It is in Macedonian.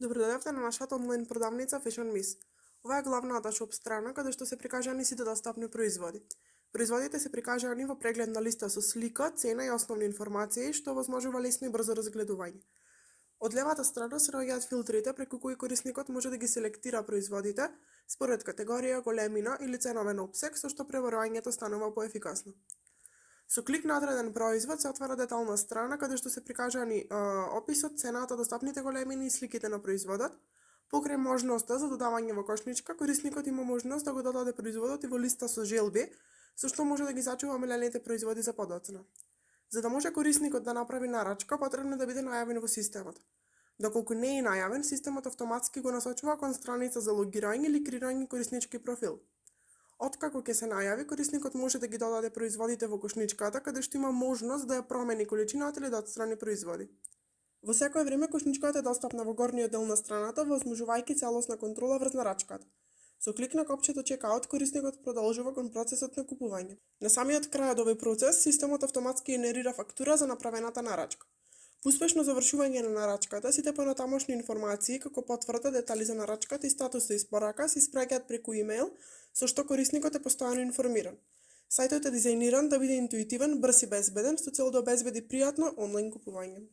Добродојавте на нашата онлайн продавница Fashion Miss. Ова е главната шоп страна каде што се прикажани сите достапни производи. Производите се прикажани во прегледна листа со слика, цена и основни информации што овозможува лесно и брзо разгледување. Од левата страна се наоѓаат филтрите преку кои корисникот може да ги селектира производите според категорија, големина или ценовен опсег, со што пребројањето станува поефикасно. Со клик на одреден производ се отвара детална страна каде што се прикажани описот, цената, достапните големини и сликите на производот. Покрај можноста за додавање во кошничка, корисникот има можност да го додаде производот и во листа со желби, со што може да ги зачува омилените производи за подоцна. За да може корисникот да направи нарачка, потребно да биде најавен во системот. Доколку не е најавен, системот автоматски го насочува кон страница за логирање или креирање кориснички профил. Откако ќе се најави, корисникот може да ги додаде производите во кошничката, каде што има можност да ја промени количината или да отстрани производи. Во секое време кошничката е достапна во горниот дел на страната, возможувајќи целосна контрола врз нарачката. Со клик на копчето Checkout, корисникот продолжува кон процесот на купување. На самиот крај од овој процес, системот автоматски генерира фактура за направената нарачка. По успешно завршување на нарачката, сите понатамошни информации, како потврда, детали за нарачката и статус за испорака, се испраќаат преку имејл, со што корисникот е постојано информиран. Сајтот е дизајниран да биде интуитивен, брз и безбеден, со цел да обезбеди пријатно онлайн купување.